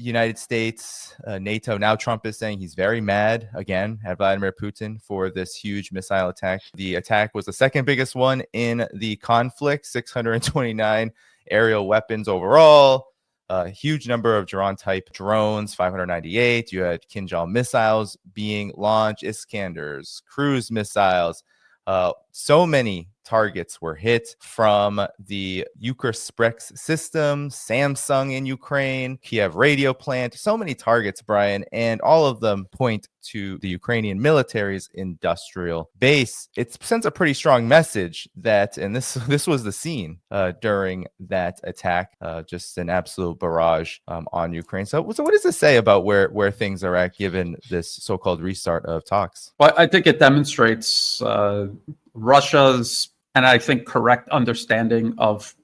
United States, NATO. Now Trump is saying he's very mad again at Vladimir Putin for this huge missile attack. The attack was the second biggest one in the conflict, 629 aerial weapons overall. A huge number of Iran-type drones, 598. You had Kinjal missiles being launched, Iskanders, cruise missiles. So many targets were hit from the Ukrsprex system, Samsung in Ukraine, Kiev radio plant, so many targets, Brian, and all of them point to the Ukrainian military's industrial base. It sends a pretty strong message that, and this was the scene during that attack, just an absolute barrage on Ukraine. So what does this say about where things are at given this so-called restart of talks? Well, I think it demonstrates Russia's, and I think, correct understanding of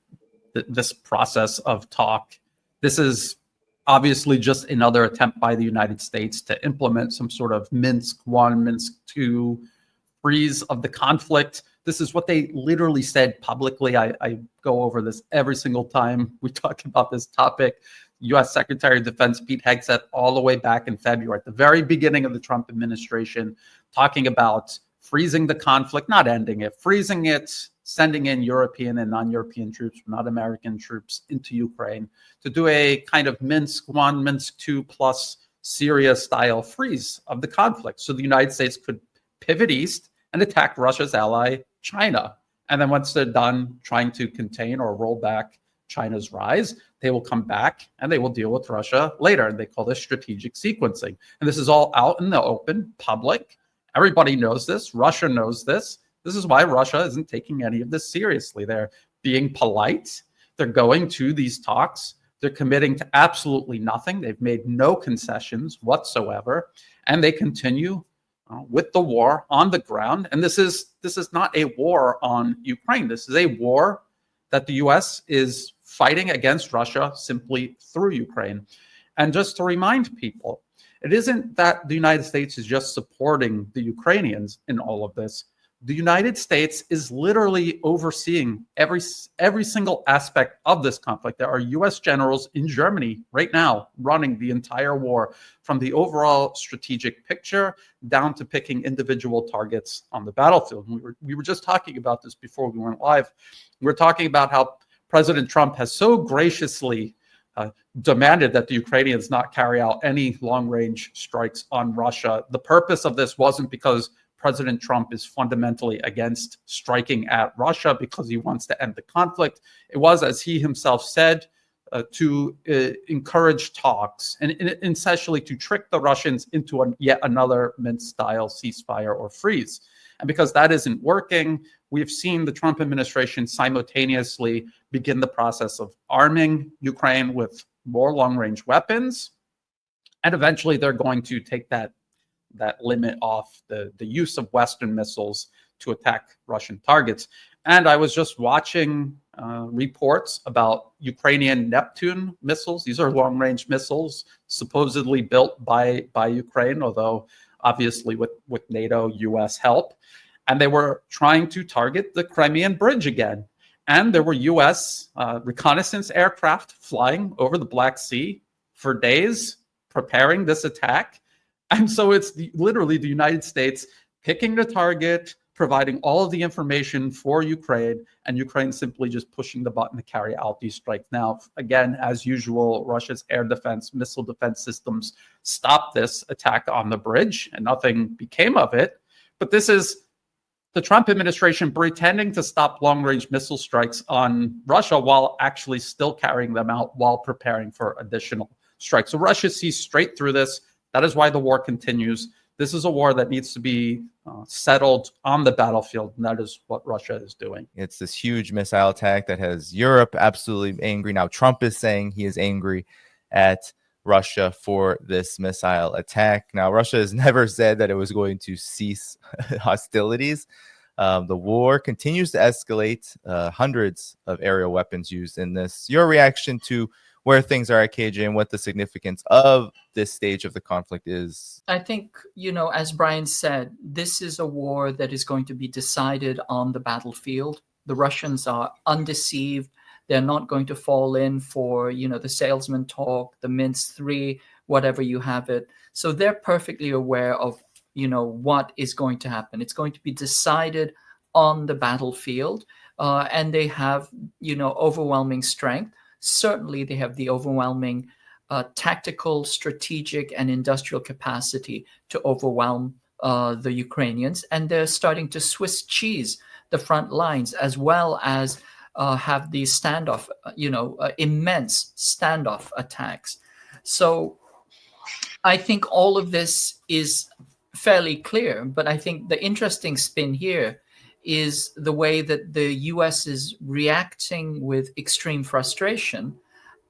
this process of talk. This is obviously just another attempt by the United States to implement some sort of Minsk I, Minsk II freeze of the conflict. This is what they literally said publicly. I go over this every single time we talk about this topic. U.S. Secretary of Defense Pete Hegseth, all the way back in February, at the very beginning of the Trump administration, talking about freezing the conflict, not ending it, freezing it, sending in European and non-European troops, not American troops, into Ukraine to do a kind of Minsk I, Minsk II plus Syria-style freeze of the conflict. So the United States could pivot east and attack Russia's ally, China. And then once they're done trying to contain or roll back China's rise, they will come back and they will deal with Russia later. And they call this strategic sequencing. And this is all out in the open, public. Everybody knows this. Russia knows this. This is why Russia isn't taking any of this seriously. They're being polite. They're going to these talks. They're committing to absolutely nothing. They've made no concessions whatsoever. And they continue with the war on the ground. And this is not a war on Ukraine. This is a war that the U.S. is fighting against Russia simply through Ukraine. And just to remind people, it isn't that the United States is just supporting the Ukrainians in all of this. The United States is literally overseeing every single aspect of this conflict. There are U.S. generals in Germany right now running the entire war, from the overall strategic picture down to picking individual targets on the battlefield. We were just talking about this before we went live. We were talking about how President Trump has so graciously demanded that the Ukrainians not carry out any long-range strikes on Russia. The purpose of this wasn't because President Trump is fundamentally against striking at Russia because he wants to end the conflict. It was, as he himself said, to encourage talks and essentially to trick the Russians into yet another Minsk-style ceasefire or freeze. And because that isn't working, we've seen the Trump administration simultaneously begin the process of arming Ukraine with more long-range weapons. And eventually they're going to take that limit off the use of Western missiles to attack Russian targets. And I was just watching reports about Ukrainian Neptune missiles. These are long-range missiles supposedly built by Ukraine, although obviously with NATO, US help. And they were trying to target the Crimean Bridge again. And there were US reconnaissance aircraft flying over the Black Sea for days, preparing this attack. And so it's literally the United States picking the target, providing all of the information for Ukraine, and Ukraine simply just pushing the button to carry out these strikes. Now, again, as usual, Russia's air defense, missile defense systems stopped this attack on the bridge, and nothing became of it. But this is the Trump administration pretending to stop long-range missile strikes on Russia while actually still carrying them out while preparing for additional strikes. So Russia sees straight through this. That is why the war continues. This is a war that needs to be settled on the battlefield, and that is what Russia is doing. It's this huge missile attack that has Europe absolutely angry. Now Trump is saying he is angry at Russia for this missile attack. Now, Russia has never said that it was going to cease hostilities. The war continues to escalate, hundreds of aerial weapons used in this. Your reaction to where things are at, KJ, and what the significance of this stage of the conflict is? I think, as Brian said, this is a war that is going to be decided on the battlefield. The Russians are undeceived. They're not going to fall in for, the salesman talk, the mince three, whatever you have it. So they're perfectly aware of, what is going to happen. It's going to be decided on the battlefield, and they have, overwhelming strength. Certainly, they have the overwhelming tactical, strategic, and industrial capacity to overwhelm the Ukrainians, and they're starting to Swiss cheese the front lines, as well as have these standoff, immense standoff attacks. So I think all of this is fairly clear, but I think the interesting spin here is the way that the US is reacting with extreme frustration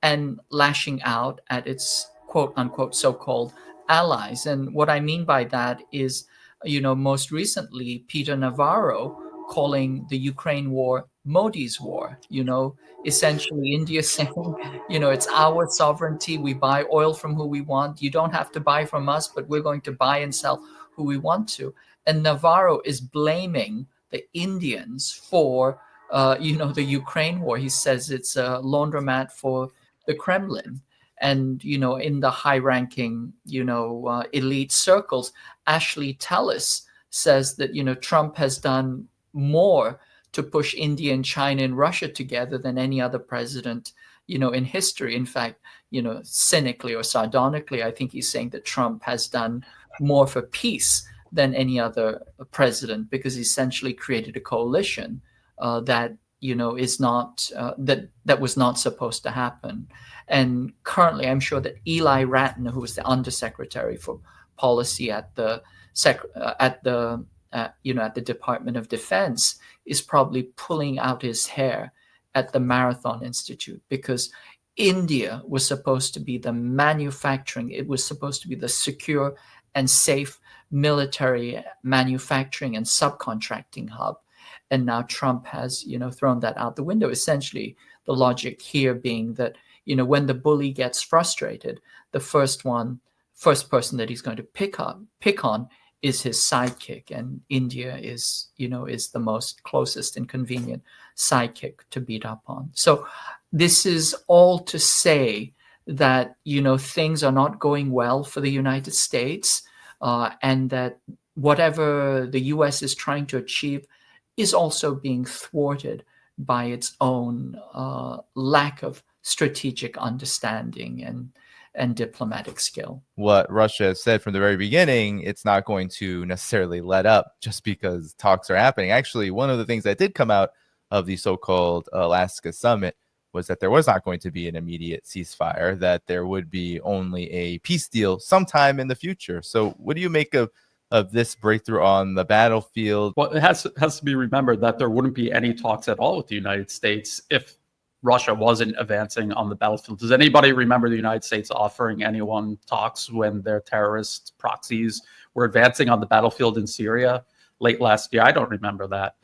and lashing out at its quote unquote so-called allies. And what I mean by that is, most recently, Peter Navarro calling the Ukraine war Modi's war, essentially India saying, it's our sovereignty. We buy oil from who we want. You don't have to buy from us, but we're going to buy and sell who we want to. And Navarro is blaming the Indians for, the Ukraine war. He says it's a laundromat for the Kremlin. And, in the high-ranking, elite circles, Ashley Tellis says that, Trump has done more to push India and China and Russia together than any other president, in history. In fact, cynically or sardonically, I think he's saying that Trump has done more for peace than any other president, because he essentially created a coalition that is not that was not supposed to happen. And currently, I'm sure that Eli Ratner, who is the undersecretary for policy at the Department of Defense, is probably pulling out his hair at the Marathon Institute, because India was supposed to be the manufacturing, it was supposed to be the secure and safe military manufacturing and subcontracting hub. And now Trump has, thrown that out the window. Essentially, the logic here being that, when the bully gets frustrated, the first person that he's going to pick on is his sidekick, and India is the most closest and convenient sidekick to beat up on. So this is all to say that, things are not going well for the United States, and that whatever the US is trying to achieve is also being thwarted by its own lack of strategic understanding and diplomatic skill. What Russia has said from the very beginning, it's not going to necessarily let up just because talks are happening. Actually, one of the things that did come out of the so-called Alaska summit was that there was not going to be an immediate ceasefire, that there would be only a peace deal sometime in the future. So what do you make of this breakthrough on the battlefield? Well, it has to be remembered that there wouldn't be any talks at all with the United States if Russia wasn't advancing on the battlefield. Does anybody remember the United States offering anyone talks when their terrorist proxies were advancing on the battlefield in Syria late last year? I don't remember that.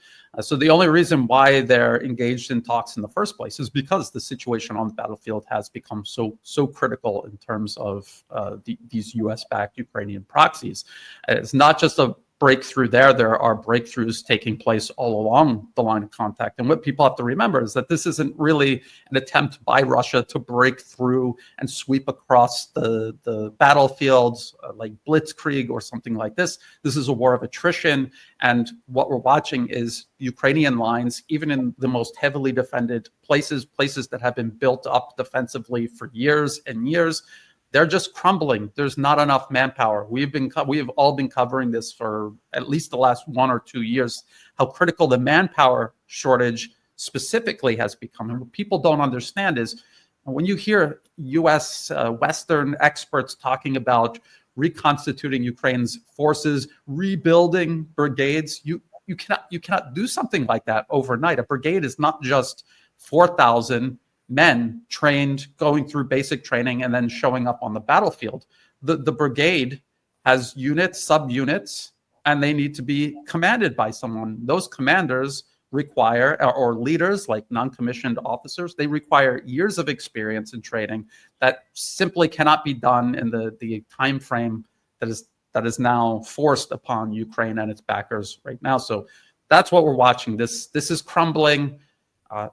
So the only reason why they're engaged in talks in the first place is because the situation on the battlefield has become so critical in terms of these U.S.-backed Ukrainian proxies. It's not just a breakthrough there are breakthroughs taking place all along the line of contact. And what people have to remember is that this isn't really an attempt by Russia to break through and sweep across the battlefields like blitzkrieg or something like this. This is a war of attrition. And what we're watching is Ukrainian lines, even in the most heavily defended places that have been built up defensively for years and years, they're just crumbling. There's not enough manpower. We have all been covering this for at least the last 1 or 2 years, how critical the manpower shortage specifically has become. And what people don't understand is when you hear U.S. Western experts talking about reconstituting Ukraine's forces, rebuilding brigades, you cannot do something like that overnight. A brigade is not just 4,000 men trained, going through basic training, and then showing up on the battlefield. The brigade has units, subunits, and they need to be commanded by someone. Those commanders require, or leaders like non-commissioned officers, they require years of experience and training that simply cannot be done in the time frame that is now forced upon Ukraine and its backers right now. So that's what we're watching. This is crumbling.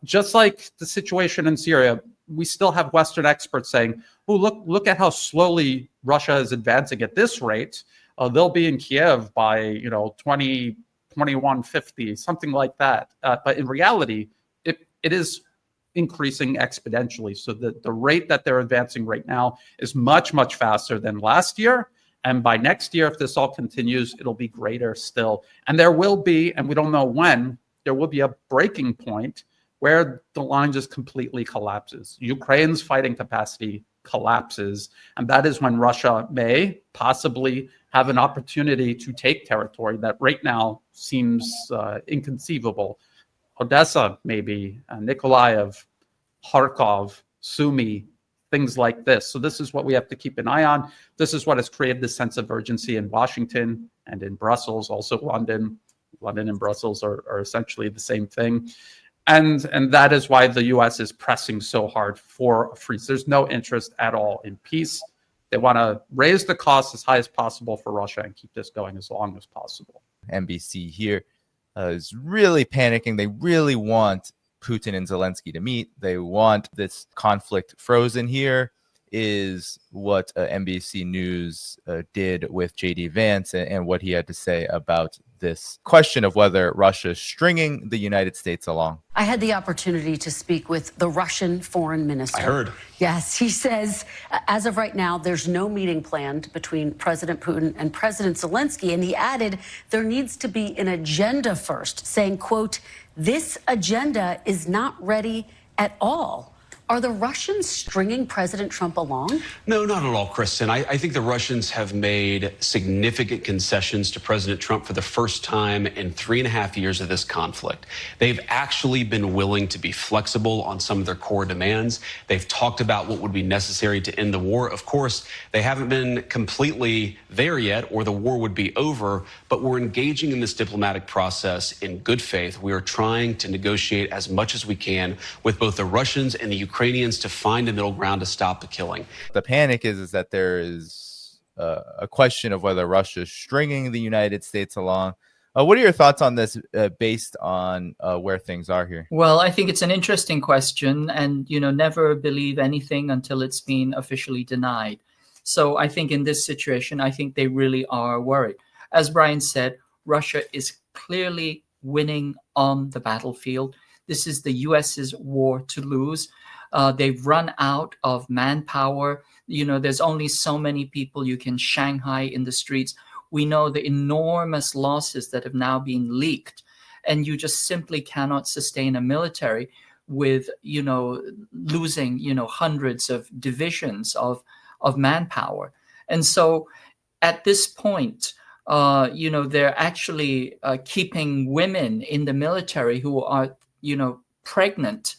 Just like the situation in Syria, we still have Western experts saying, "Oh, look at how slowly Russia is advancing at this rate. They'll be in Kiev by 2150, something like that." But in reality, it is increasing exponentially. So the rate that they're advancing right now is much, much faster than last year. And by next year, if this all continues, it'll be greater still. And there will be, and we don't know when, there will be a breaking point where the line just completely collapses. Ukraine's fighting capacity collapses, and that is when Russia may possibly have an opportunity to take territory that right now seems inconceivable. Odessa, maybe, Nikolaev, Kharkov, Sumy, things like this. So this is what we have to keep an eye on. This is what has created this sense of urgency in Washington and in Brussels, also London. London and Brussels are essentially the same thing. And that is why the US is pressing so hard for a freeze. There's no interest at all in peace. They want to raise the costs as high as possible for Russia and keep this going as long as possible. NBC here is really panicking. They really want Putin and Zelensky to meet. They want this conflict frozen. Here is what NBC News did with J.D. Vance and what he had to say about this question of whether Russia is stringing the United States along. I had the opportunity to speak with the Russian foreign minister. I heard. Yes, he says, as of right now, there's no meeting planned between President Putin and President Zelensky. And he added, there needs to be an agenda first, saying, quote, this agenda is not ready at all. Are the Russians stringing President Trump along? No, not at all, Kristen. I think the Russians have made significant concessions to President Trump for the first time in 3.5 years of this conflict. They've actually been willing to be flexible on some of their core demands. They've talked about what would be necessary to end the war. Of course, they haven't been completely there yet, or the war would be over, but we're engaging in this diplomatic process in good faith. We are trying to negotiate as much as we can with both the Russians and the Ukrainians to find a middle ground to stop the killing. The panic is that there is a question of whether Russia is stringing the United States along. What are your thoughts on this based on where things are here? Well, I think it's an interesting question, and never believe anything until it's been officially denied. So I think in this situation, I think they really are worried. As Brian said, Russia is clearly winning on the battlefield. This is the US's war to lose. They've run out of manpower. There's only so many people you can Shanghai in the streets. We know the enormous losses that have now been leaked, and you just simply cannot sustain a military with, losing, hundreds of divisions of manpower. And so at this point, they're actually keeping women in the military who are, pregnant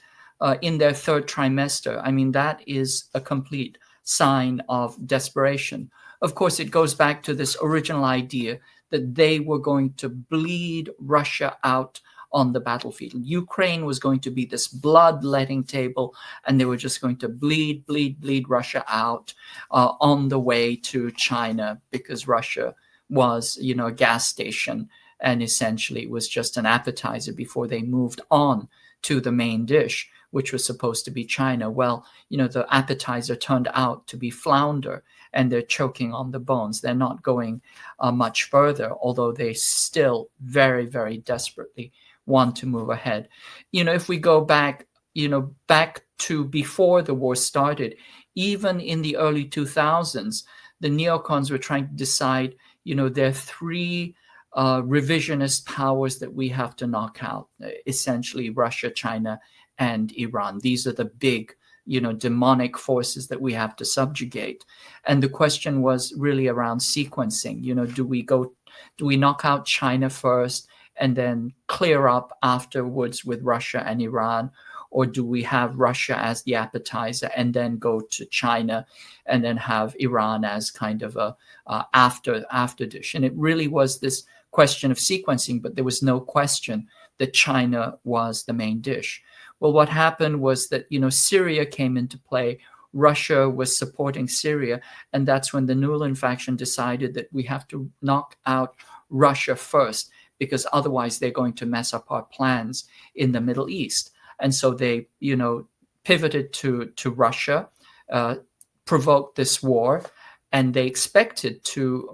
in their third trimester. I mean, that is a complete sign of desperation. Of course, it goes back to this original idea that they were going to bleed Russia out on the battlefield. Ukraine was going to be this bloodletting table, and they were just going to bleed Russia out on the way to China, because Russia was, a gas station, and essentially it was just an appetizer before they moved on to the main dish, which was supposed to be China. Well, the appetizer turned out to be flounder, and they're choking on the bones. They're not going much further, although they still very, very desperately want to move ahead. If we go back, back to before the war started, even in the early 2000s, the neocons were trying to decide, there are three revisionist powers that we have to knock out, essentially Russia, China, and Iran. These are the big, demonic forces that we have to subjugate. And the question was really around sequencing. Do we knock out China first and then clear up afterwards with Russia and Iran? Or do we have Russia as the appetizer and then go to China and then have Iran as kind of a after dish? And it really was this question of sequencing, but there was no question that China was the main dish. Well, what happened was that, Syria came into play. Russia was supporting Syria. And that's when the Nuland faction decided that we have to knock out Russia first, because otherwise they're going to mess up our plans in the Middle East. And so they, pivoted to Russia, provoked this war, and they expected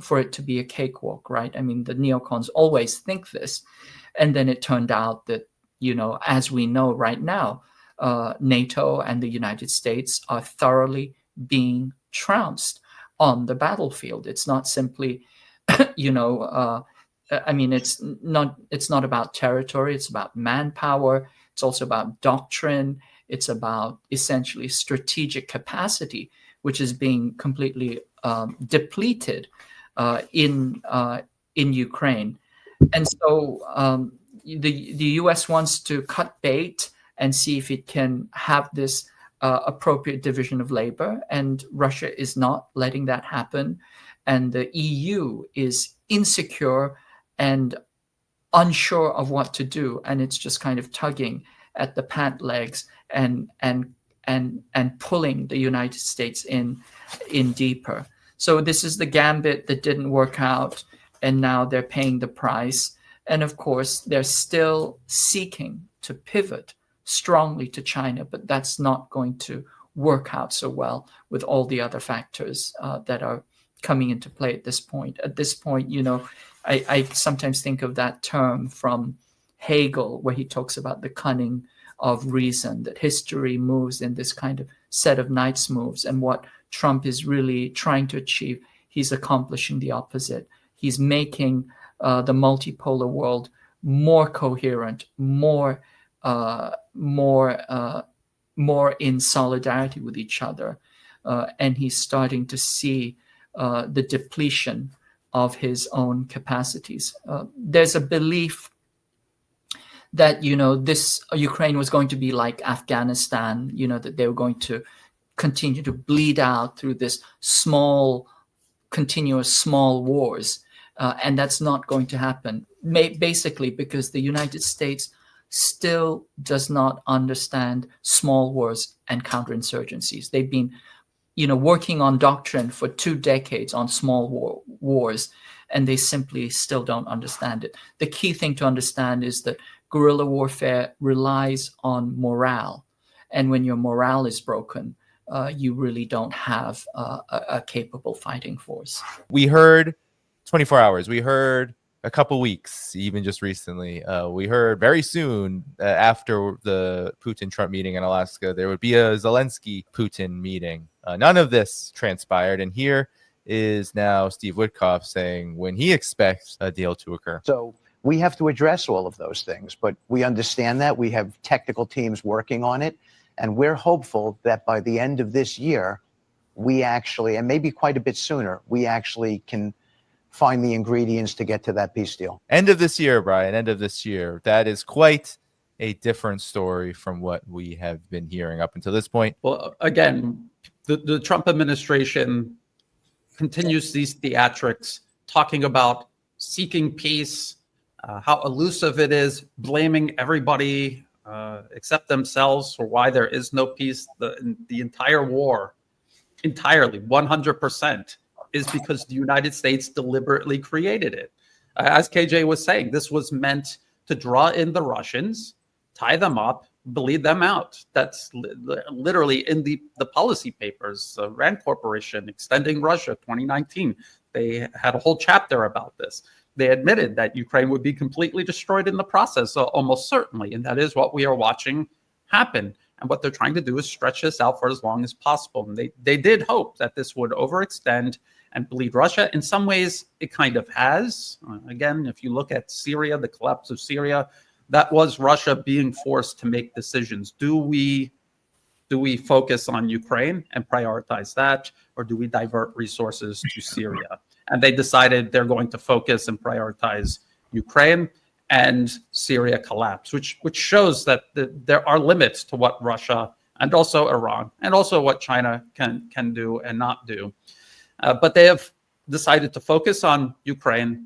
for it to be a cakewalk, right? I mean, the neocons always think this. And then it turned out that, as we know right now, NATO and the United States are thoroughly being trounced on the battlefield. It's not simply, it's not about territory. It's about manpower. It's also about doctrine. It's about essentially strategic capacity, which is being completely depleted in Ukraine. And so the U.S. wants to cut bait and see if it can have this appropriate division of labor, and Russia is not letting that happen. And the EU is insecure and unsure of what to do, and it's just kind of tugging at the pant legs and pulling the United States in deeper. So this is the gambit that didn't work out, and now they're paying the price. And of course, they're still seeking to pivot strongly to China, but that's not going to work out so well with all the other factors that are coming into play at this point. At this point, I sometimes think of that term from Hegel, where he talks about the cunning of reason, that history moves in this kind of set of knights moves. And what Trump is really trying to achieve, he's accomplishing the opposite. He's making the multipolar world more coherent, more in solidarity with each other, and he's starting to see the depletion of his own capacities. There's a belief that this Ukraine was going to be like Afghanistan, that they were going to continue to bleed out through this continuous small wars, and that's not going to happen. Basically, because the United States still does not understand small wars and counterinsurgencies. They've been, working on doctrine for 2 decades on small wars, and they simply still don't understand it. The key thing to understand is that guerrilla warfare relies on morale, and when your morale is broken, you really don't have a capable fighting force. We heard 24 hours. We heard a couple weeks, even just recently. We heard very soon after the Putin-Trump meeting in Alaska, there would be a Zelensky-Putin meeting. None of this transpired. And here is now Steve Witkoff saying when he expects a deal to occur. So we have to address all of those things, but we understand that. We have technical teams working on it. And we're hopeful that by the end of this year, we actually, and maybe quite a bit sooner, we actually can find the ingredients to get to that peace deal. End of this year, Brian, end of this year. That is quite a different story from what we have been hearing up until this point. Well, again, the Trump administration continues these theatrics, talking about seeking peace, how elusive it is, blaming everybody except themselves for why there is no peace. The entire war, entirely, 100%, is because the United States deliberately created it. As KJ was saying, this was meant to draw in the Russians, tie them up, bleed them out. That's literally in the policy papers. Rand Corporation, Extending Russia, 2019, they had a whole chapter about this. They admitted that Ukraine would be completely destroyed in the process, almost certainly, and that is what we are watching happen. And what they're trying to do is stretch this out for as long as possible. And they did hope that this would overextend and bleed Russia. In some ways, it kind of has. Again, if you look at Syria, the collapse of Syria, that was Russia being forced to make decisions. Do we focus on Ukraine and prioritize that, or do we divert resources to Syria? And they decided they're going to focus and prioritize Ukraine, and Syria collapsed, which shows that there are limits to what Russia and also Iran and also what China can do and not do. But they have decided to focus on Ukraine.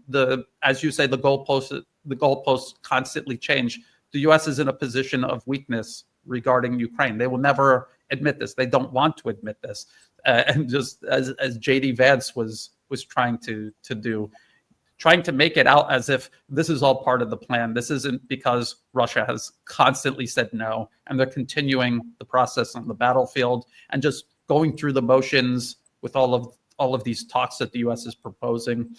As you say, the goalposts constantly change. The U.S. is in a position of weakness regarding Ukraine. They will never admit this. They don't want to admit this. And just as J.D. Vance was trying to do, trying to make it out as if this is all part of the plan. This isn't because Russia has constantly said no, and they're continuing the process on the battlefield and just going through the motions with all of these talks that the U.S. is proposing.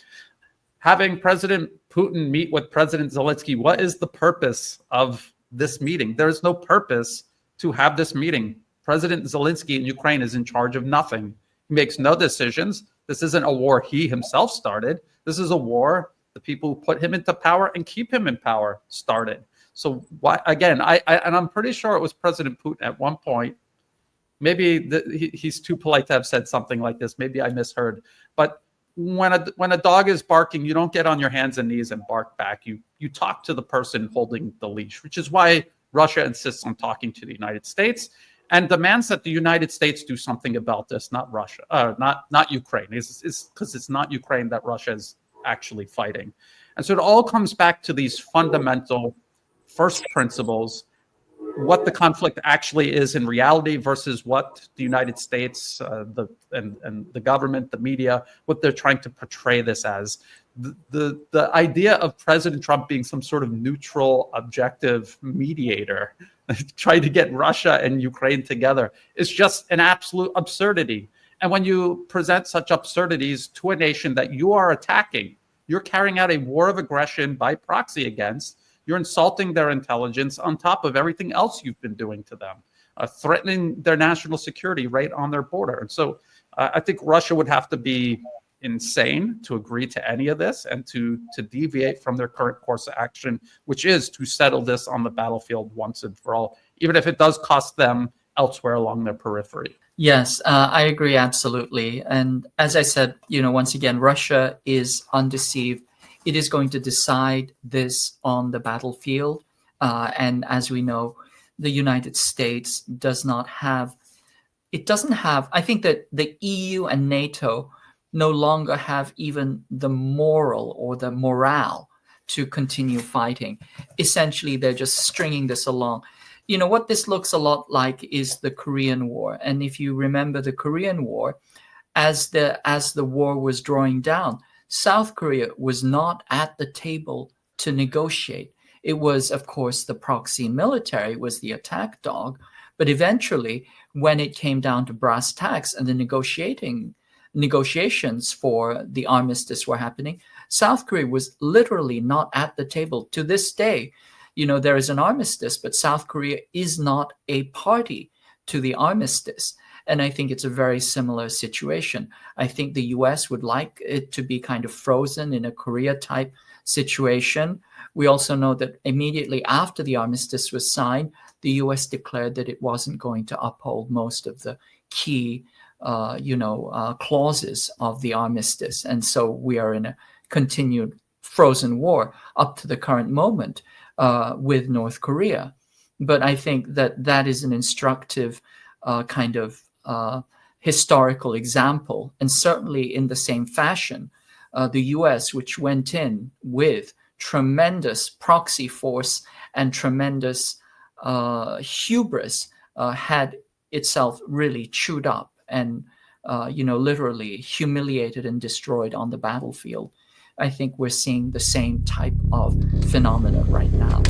Having President Putin meet with President Zelensky, what is the purpose of this meeting? There is no purpose to have this meeting. President Zelensky in Ukraine is in charge of nothing. He makes no decisions. This isn't a war he himself started. This is a war the people who put him into power and keep him in power started. So why, again, and I'm pretty sure it was President Putin at one point. Maybe he's too polite to have said something like this. Maybe I misheard. But when a dog is barking, you don't get on your hands and knees and bark back. You talk to the person holding the leash, which is why Russia insists on talking to the United States and demands that the United States do something about this, not Russia, not Ukraine. It's because it's not Ukraine that Russia is actually fighting. And so it all comes back to these fundamental first principles, what the conflict actually is in reality versus what the United States, and the government, the media, what they're trying to portray this as. The idea of President Trump being some sort of neutral, objective mediator, trying to get Russia and Ukraine together, is just an absolute absurdity. And when you present such absurdities to a nation that you are attacking, you're carrying out a war of aggression by proxy against, you're insulting their intelligence on top of everything else you've been doing to them, threatening their national security right on their border. And so I think Russia would have to be insane to agree to any of this and to deviate from their current course of action, which is to settle this on the battlefield once and for all, even if it does cost them elsewhere along their periphery. Yes, I agree absolutely. And as I said, once again, Russia is undeceived. It is going to decide this on the battlefield. And as we know, the United States doesn't have, I think that the EU and NATO no longer have even the moral or the morale to continue fighting. Essentially, they're just stringing this along. What this looks a lot like is the Korean War. And if you remember the Korean War, as the war was drawing down, South Korea was not at the table to negotiate. It was, of course, the proxy military was the attack dog. But eventually, when it came down to brass tacks and the negotiations for the armistice were happening, South Korea was literally not at the table. To this day, there is an armistice, but South Korea is not a party to the armistice. And I think it's a very similar situation. I think the US would like it to be kind of frozen in a Korea-type situation. We also know that immediately after the armistice was signed, the US declared that it wasn't going to uphold most of the key clauses of the armistice. And so we are in a continued frozen war up to the current moment with North Korea. But I think that is an instructive kind of historical example. And certainly in the same fashion, the US, which went in with tremendous proxy force and tremendous hubris, had itself really chewed up and literally humiliated and destroyed on the battlefield. I think we're seeing the same type of phenomena right now.